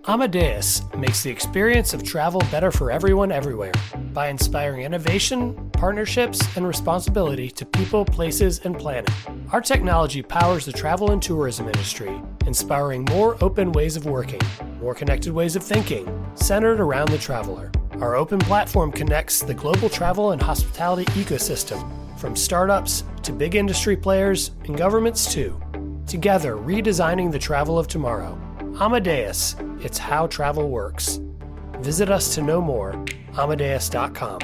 Amadeus makes the experience of travel better for everyone everywhere by inspiring innovation, partnerships, and responsibility to people, places, and planet. Our technology powers the travel and tourism industry, inspiring more open ways of working, more connected ways of thinking, centered around the traveler. Our open platform connects the global travel and hospitality ecosystem, from startups to big industry players and governments too. Together, redesigning the travel of tomorrow. Amadeus, it's how travel works. Visit us to know more, amadeus.com.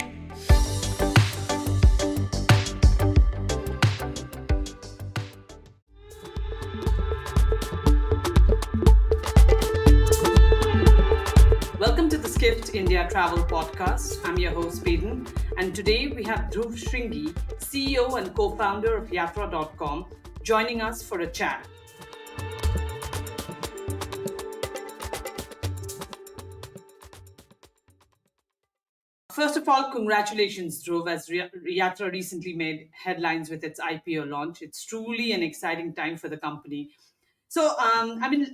Welcome to the Skift India Travel Podcast. I'm your host, Peden, and today we have Dhruv Shringi, CEO and co-founder of Yatra.com, joining us for a chat. First of all, congratulations, Dhruv, as Yatra recently made headlines with its IPO launch. It's truly an exciting time for the company. So,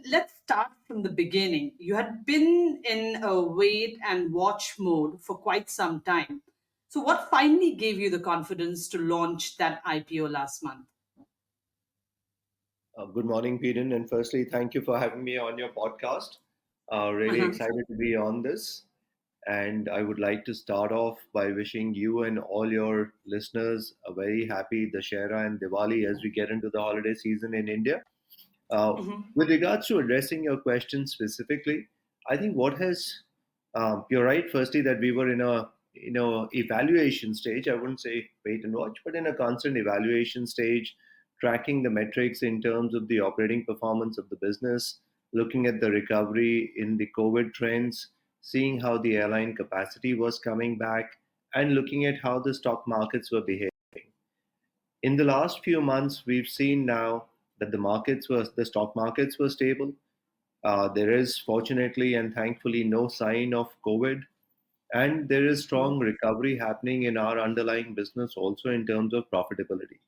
let's start from the beginning. You had been in a wait and watch mode for quite some time. So, what finally gave you the confidence to launch that IPO last month? Good morning, Peden. And firstly, thank you for having me on your podcast. Really Uh-huh. excited to be on this. And I would like to start off by wishing you and all your listeners a very happy Dashera and Diwali as we get into the holiday season in India. Uh, Mhm. with regards to addressing your question specifically, I think what has you're right. Firstly, that we were in a evaluation stage. I wouldn't say wait and watch, but in a constant evaluation stage, tracking the metrics in terms of the operating performance of the business, looking at the recovery in the COVID trends, seeing how the airline capacity was coming back, and looking at how the stock markets were behaving. In the last few months, we've seen now that the stock markets were stable. There is fortunately and thankfully no sign of COVID, and there is strong recovery happening in our underlying business also in terms of profitability.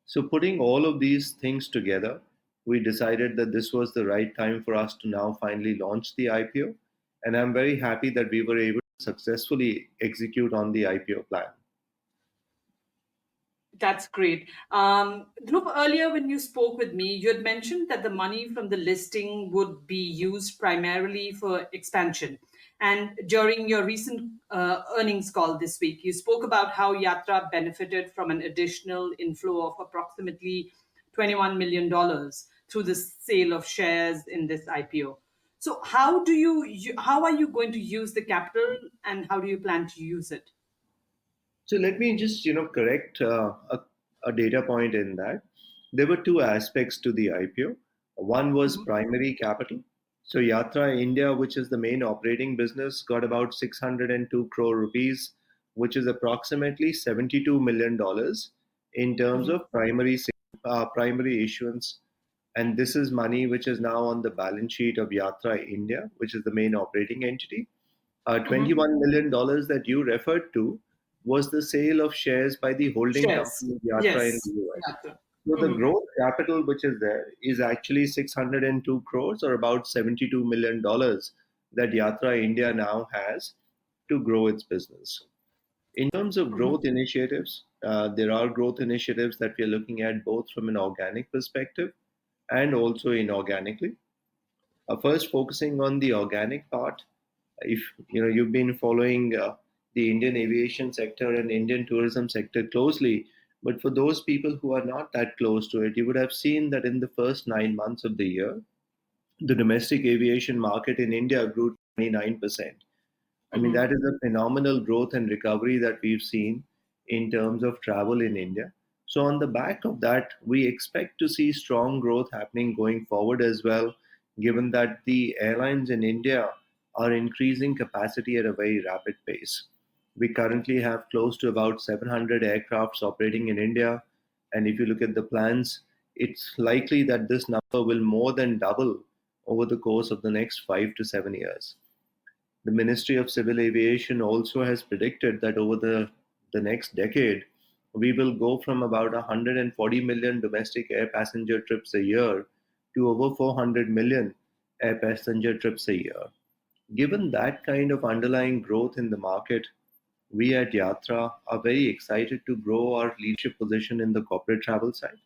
So, putting all of these things together, we decided that this was the right time for us to now finally launch the IPO. And I'm very happy that we were able to successfully execute on the IPO plan. That's great. Dhruv, earlier when you spoke with me, you had mentioned that the money from the listing would be used primarily for expansion. And during your recent earnings call this week, you spoke about how Yatra benefited from an additional inflow of approximately $21 million dollars through the sale of shares in this IPO. So, how are you going to use the capital, and how do you plan to use it? So let me just correct a data point in that. There were two aspects to the IPO. One was Mhm. primary capital. So Yatra India, which is the main operating business, got about 602 crore rupees, which is approximately $72 million dollars in terms Mhm. of primary issuance. And this is money which is now on the balance sheet of Yatra India, which is the main operating entity. Mhm. $21 million dollars that you referred to was the sale of shares by the holding Shares. company Yatra in Yes. the US. Yeah. So the Mhm. growth capital which is there is actually 602 crores or about $72 million dollars that Yatra India now has to grow its business. In terms of Mhm. growth initiatives, there are growth initiatives that we are looking at both from an organic perspective and also inorganically. First, focusing on the organic part, if you've been following the Indian aviation sector and Indian tourism sector closely, but for those people who are not that close to it, you would have seen that in the first 9 months of the year, the domestic aviation market in India grew 29%. I mean, Mhm. that is a phenomenal growth and recovery that we've seen in terms of travel in India. So, on the back of that, we expect to see strong growth happening going forward as well, given that the airlines in India are increasing capacity at a very rapid pace. We currently have close to about 700 aircrafts operating in India. And if you look at the plans, it's likely that this number will more than double over the course of the next 5 to 7 years. The Ministry of Civil Aviation also has predicted that over the next decade, we will go from about 140 million domestic air passenger trips a year to over 400 million. air passenger trips a year. Given that kind of underlying growth in the market, we at Yatra are very excited to grow our leadership position in the corporate travel side.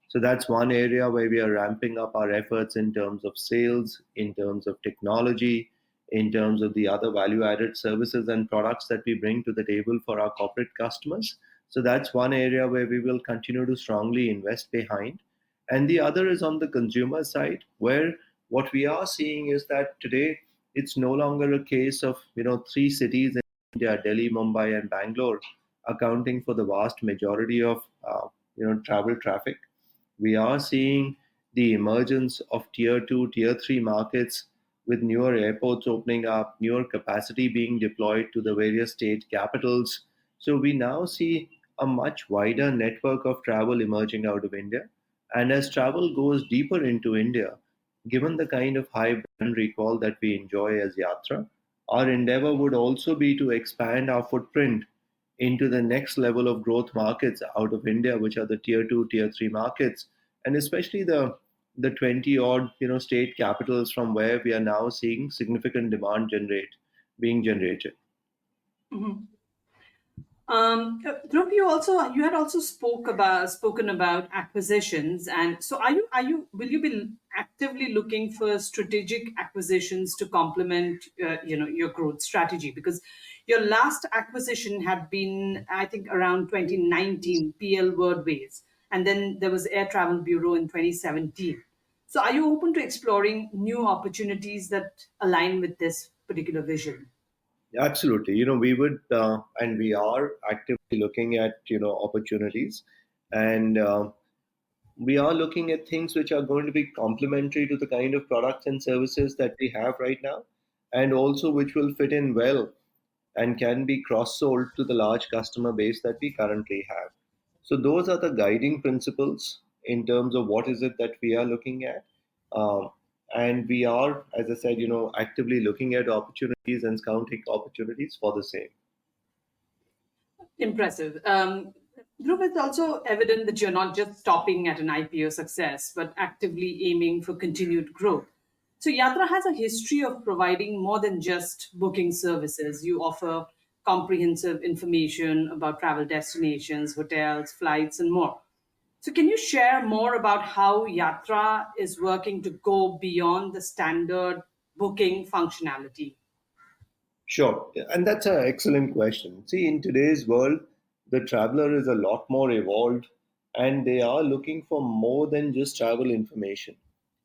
So that's one area where we are ramping up our efforts in terms of sales, in terms of technology, in terms of the other value added services and products that we bring to the table for our corporate customers. So that's one area where we will continue to strongly invest behind. And the other is on the consumer side, where what we are seeing is that today it's no longer a case of three cities in India, Delhi, Mumbai, and Bangalore, accounting for the vast majority of travel traffic. We are seeing the emergence of tier 2, tier 3 markets with newer airports opening up, newer capacity being deployed to the various state capitals. So we now see a much wider network of travel emerging out of India. And as travel goes deeper into India, given the kind of high brand recall that we enjoy as Yatra, our endeavor would also be to expand our footprint into the next level of growth markets out of India, which are the tier 2, tier 3 markets, and especially the 20 odd state capitals from where we are now seeing significant demand being generated. Mhm. Dhruv, you had also spoken about acquisitions, and so will you be actively looking for strategic acquisitions to complement your growth strategy? Because your last acquisition had been, I think, around 2019, PL Wordways, and then there was Air Travel Bureau in 2017. So are you open to exploring new opportunities that align with this particular vision? Absolutely. We would, and we are actively looking at, opportunities. And we are looking at things which are going to be complementary to the kind of products and services that we have right now, and also which will fit in well and can be cross sold to the large customer base that we currently have. So, those are the guiding principles in terms of what is it that we are looking at. Um, and we are, as I said, actively looking at opportunities and scouting opportunities for the same. Impressive. Dhruv, it's also evident that you're not just stopping at an IPO success, but actively aiming for continued growth. So, Yatra has a history of providing more than just booking services. You offer comprehensive information about travel destinations, hotels, flights, and more. So, can you share more about how Yatra is working to go beyond the standard booking functionality? Sure. Yeah, and that's an excellent question. See, in today's world, the traveler is a lot more evolved and they are looking for more than just travel information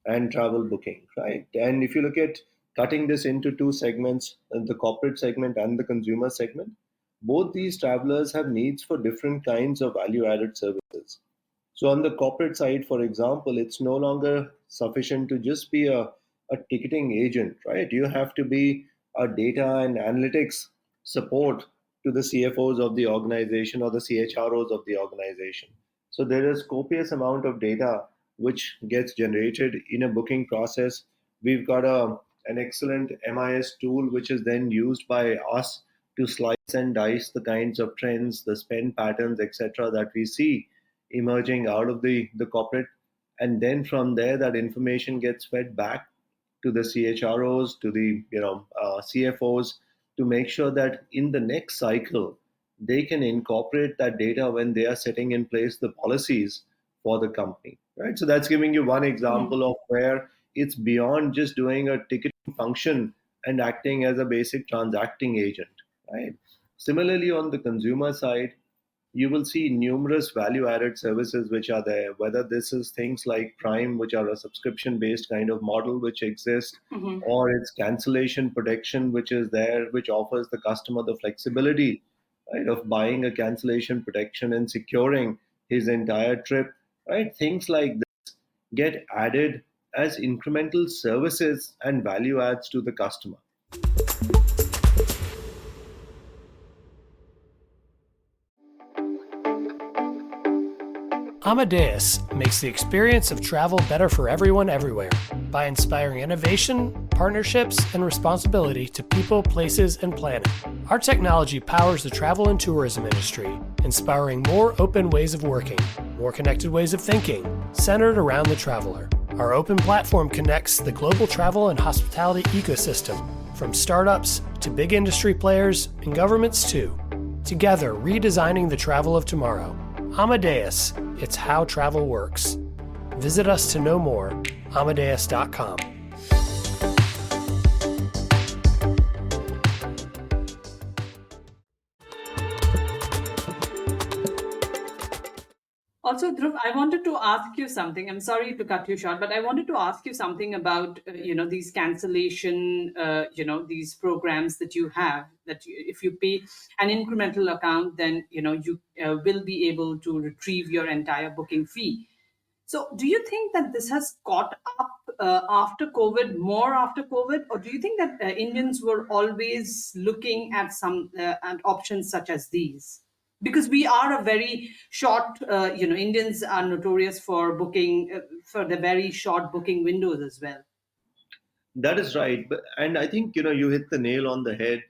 and travel booking, right? And if you look at cutting this into two segments, the corporate segment and the consumer segment, both these travelers have needs for different kinds of value added services. So on the corporate side, for example, it's no longer sufficient to just be a ticketing agent, right? You have to be a data and analytics support to the CFOs of the organization or the CHROs of the organization. So there is copious amount of data which gets generated in a booking process. We've got an excellent MIS tool which is then used by us to slice and dice the kinds of trends, the spend patterns, etc., that we see emerging out of the corporate. And then from there, that information gets fed back to the CHROs, to the CFOs, to make sure that in the next cycle they can incorporate that data when they are setting in place the policies for the company. Right. So that's giving you one example of where it's beyond just doing a ticketing function and acting as a basic transacting agent. Right. Similarly, on the consumer side, you will see numerous value added services which are there, whether this is things like Prime, which are a subscription based kind of model which exists, Mhm. or it's cancellation protection, which is there, which offers the customer the flexibility, right, of buying a cancellation protection and securing his entire trip, right? Things like this get added as incremental services and value adds to the customer. Amadeus makes the experience of travel better for everyone everywhere by inspiring innovation, partnerships, and responsibility to people, places, and planet. Our technology powers the travel and tourism industry, inspiring more open ways of working, more connected ways of thinking, centered around the traveler. Our open platform connects the global travel and hospitality ecosystem, from startups to big industry players and governments too. Together, redesigning the travel of tomorrow. Amadeus, it's how travel works. Visit us to know more, amadeus.com. Also, Dhruv, I wanted to ask you something. I'm sorry to cut you short, but I wanted to ask you something about these cancellation these programs that you have. That if you pay an incremental account, then you will be able to retrieve your entire booking fee. So, do you think that this has caught up after COVID, more after COVID, or do you think that Indians were always looking at some at options such as these? Because we are a very short, Indians are notorious for booking for the very short booking windows as well. That is right. And I think, you hit the nail on the head.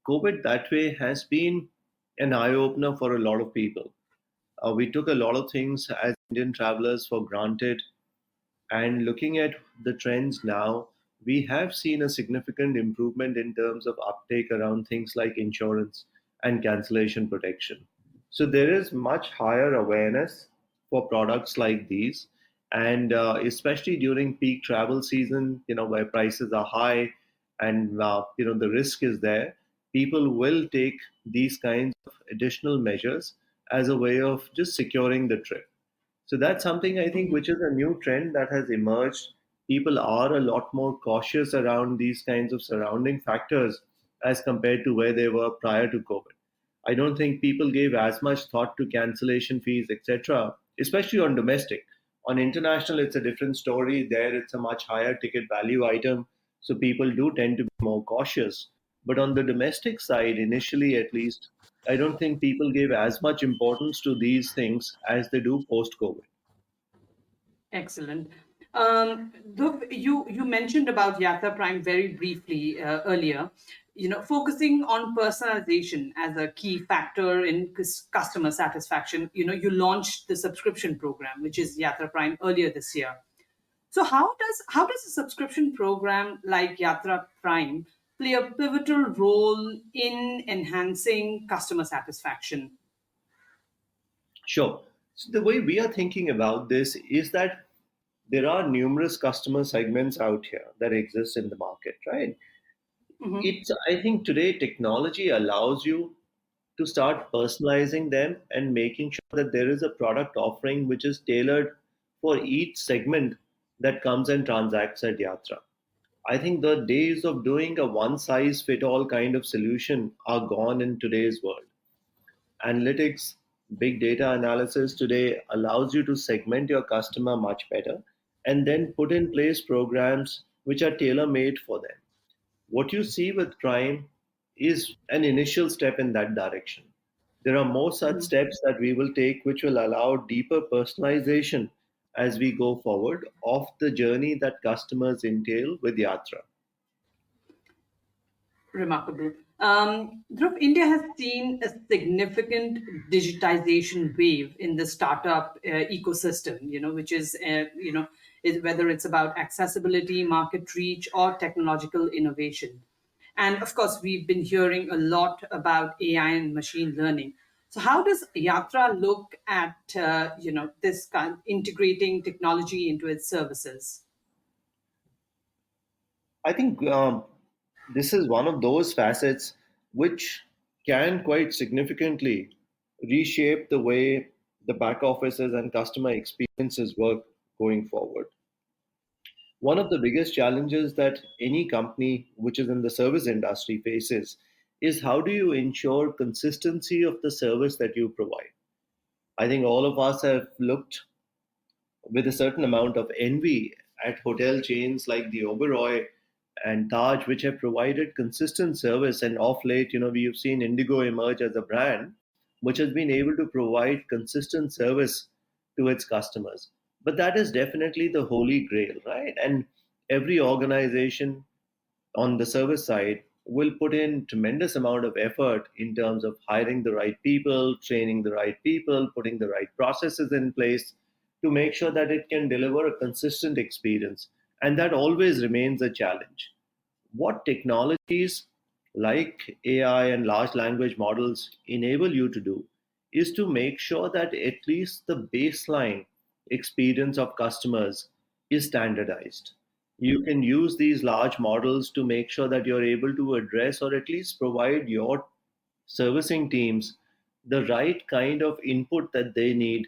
COVID that way has been an eye opener for a lot of people. We took a lot of things as Indian travelers for granted. And looking at the trends now, we have seen a significant improvement in terms of uptake around things like insurance and cancellation protection. So there is much higher awareness for products like these, and especially during peak travel season, where prices are high and the risk is there, people will take these kinds of additional measures as a way of just securing the trip. So that's something I think which is a new trend that has emerged. People are a lot more cautious around these kinds of surrounding factors as compared to where they were prior to COVID. I don't think people gave as much thought to cancellation fees, etc., especially on domestic. On international, it's a different story. There, it's a much higher ticket value item. So people do tend to be more cautious. But on the domestic side, initially at least, I don't think people gave as much importance to these things as they do post COVID. Excellent. Dhruv, you mentioned about Yatra Prime very briefly earlier. Focusing on personalization as a key factor in customer satisfaction. You launched the subscription program, which is Yatra Prime, earlier this year. So how does a subscription program like Yatra Prime play a pivotal role in enhancing customer satisfaction? Sure. So the way we are thinking about this is that there are numerous customer segments out here that exist in the market, right? Mhm. It's, I think today technology allows you to start personalizing them and making sure that there is a product offering which is tailored for each segment that comes and transacts at Yatra. I think the days of doing a one size fit all kind of solution are gone in today's world. Analytics, big data analysis today allows you to segment your customer much better and then put in place programs which are tailor made for them. What you see with Prime is an initial step in that direction. There are more such steps that we will take which will allow deeper personalization as we go forward of the journey that customers entail with Yatra. Remarkable. Dhruv, India has seen a significant digitization wave in the startup ecosystem, which is, whether it's about accessibility, market reach, or technological innovation. And of course, we've been hearing a lot about AI and machine learning. So, how does Yatra look at, this kind integrating technology into its services? I think this is one of those facets which can quite significantly reshape the way the back offices and customer experiences work going forward. One of the biggest challenges that any company which is in the service industry faces is how do you ensure consistency of the service that you provide? I think all of us have looked with a certain amount of envy at hotel chains like the Oberoi and Taj, which have provided consistent service. And off late, we've seen Indigo emerge as a brand which has been able to provide consistent service to its customers. But that is definitely the holy grail, right? And every organization on the service side will put in tremendous amount of effort in terms of hiring the right people, training the right people, putting the right processes in place. to make sure that it can deliver a consistent experience. And that always remains a challenge. What technologies like AI and large language models enable you to do is to make sure that at least the baseline experience of customers is standardized. You can use these large models to make sure that you're able to address or at least provide your servicing teams the right kind of input that they need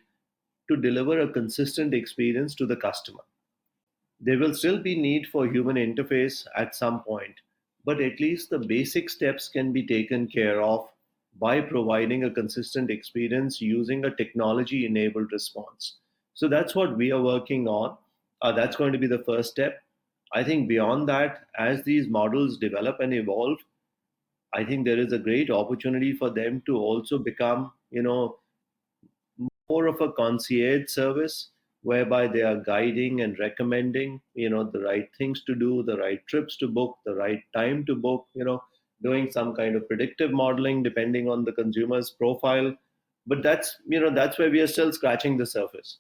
to deliver a consistent experience to the customer. There will still be need for human interface at some point, but at least the basic steps can be taken care of by providing a consistent experience using a technology enabled response. So that's what we are working on. That's going to be the first step. I think beyond that, as these models develop and evolve, I think there is a great opportunity for them to also become, more of a concierge service whereby they are guiding and recommending, the right things to do, the right trips to book, the right time to book, doing some kind of predictive modeling depending on the consumer's profile. But that's where we are still scratching the surface.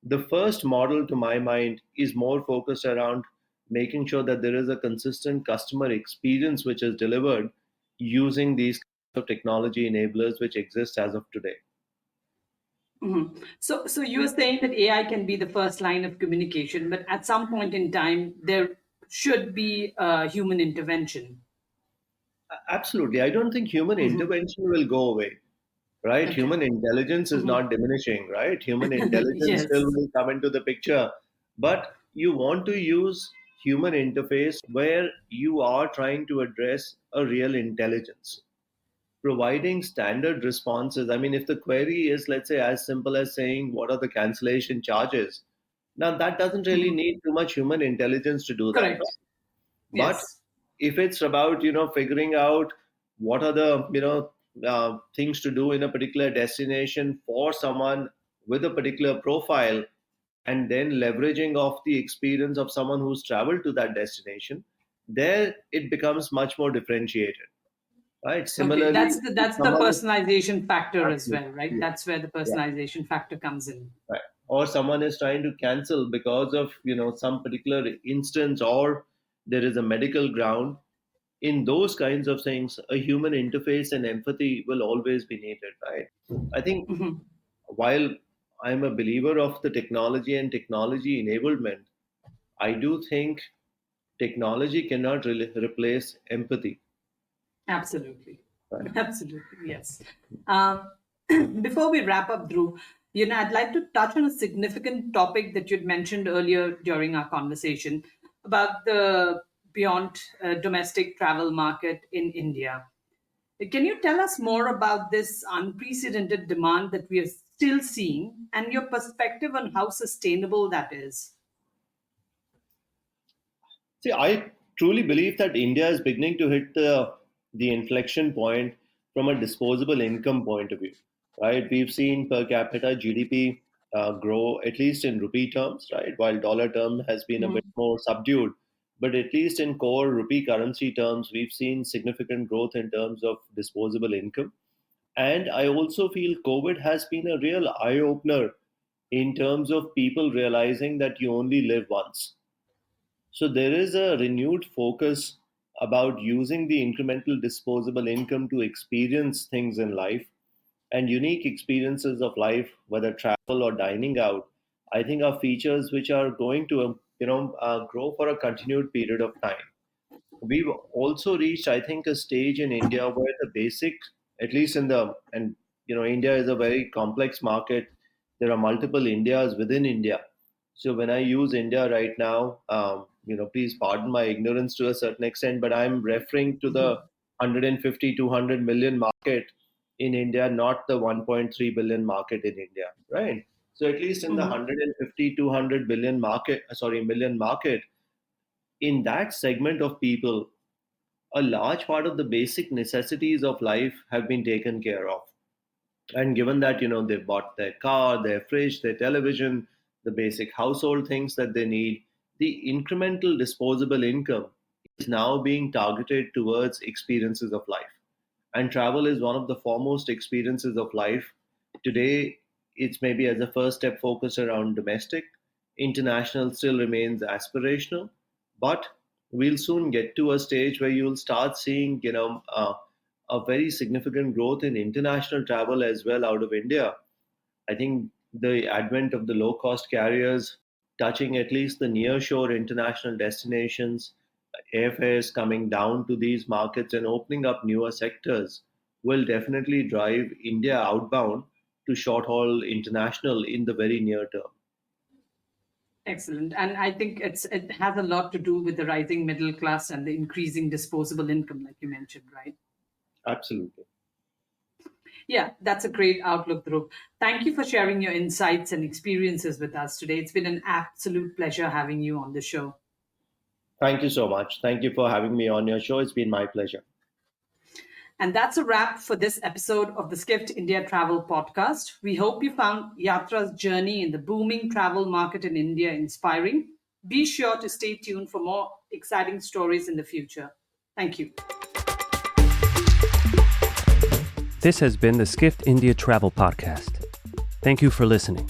The first model, to my mind, is more focused around making sure that there is a consistent customer experience which is delivered using these kinds of technology enablers which exist as of today. So you're saying that AI can be the first line of communication, but at some point in time, there should be human intervention. Absolutely. I don't think human Mhm. intervention will go away, right? Okay. Human intelligence is Mhm. not diminishing, right? Human intelligence still Yes. will come into the picture. But you want to use human interface where you are trying to address a real intelligence. Providing standard responses. I mean, if the query is, let's say, as simple as saying, what are the cancellation charges? Now, that doesn't really Mhm. need too much human intelligence to do that, Correct. right? But Yes. if it's about figuring out what are the things to do in a particular destination for someone with a particular profile, and then leveraging off the experience of someone who's traveled to that destination, there it becomes much more differentiated, right? Okay. Similarly, if That's the someone is personalization factor as absolutely, well, right? yeah, That's where the yeah, personalization factor comes in. right, or someone is trying to cancel because of some particular instance, or there is a medical ground. In those kinds of things, a human interface and empathy will always be needed, right? I think Mhm. while I'm a believer of the technology and technology enablement, I do think technology cannot really replace empathy. Absolutely. Right? Absolutely. Yes. Um, before we wrap up, Dhruv, I'd like to touch on a significant topic that you'd mentioned earlier during our conversation about the beyond domestic travel market in India. Can you tell us more about this unprecedented demand that we are still seeing and your perspective on how sustainable that is? See, I truly believe that India is beginning to hit the inflection point from a disposable income point of view, right? We've seen per capita GDP grow at least in rupee terms, right? While dollar term has been a bit Mhm. more subdued, but at least in core rupee currency terms, we've seen significant growth in terms of disposable income. And I also feel COVID has been a real eye opener in terms of people realizing that you only live once. So there is a renewed focus about using the incremental disposable income to experience things in life, and unique experiences of life, whether travel or dining out. I think are features which are going to grow for a continued period of time. We've also reached, I think, a stage in India where the basic, at least in the, and India is a very complex market. There are multiple Indias within India. So when I use India right now, please pardon my ignorance to a certain extent, but I'm referring to the 150, 200 million market in India, not the 1.3 billion market in India, right? So at least in the Mhm. 150, 200 billion market, million market, in that segment of people, a large part of the basic necessities of life have been taken care of. And given that they've bought their car, their fridge, their television, the basic household things that they need, the incremental disposable income is now being targeted towards experiences of life. And travel is one of the foremost experiences of life today. it's maybe as a first step focused around domestic. International still remains aspirational, but we'll soon get to a stage where you'll start seeing, a very significant growth in international travel as well out of India. I think the advent of the low cost carriers touching at least the near shore international destinations, airfares coming down to these markets and opening up newer sectors will definitely drive India outbound to short haul international in the very near term. Excellent. And I think it has a lot to do with the rising middle class and the increasing disposable income, like you mentioned, right? Absolutely. Yeah, that's a great outlook, Dhruv. Thank you for sharing your insights and experiences with us today. It's been an absolute pleasure having you on the show. Thank you so much. Thank you for having me on your show. It's been my pleasure. And that's a wrap for this episode of the Skift India Travel Podcast. We hope you found Yatra's journey in the booming travel market in India inspiring. Be sure to stay tuned for more exciting stories in the future. Thank you. This has been the Skift India Travel Podcast. Thank you for listening.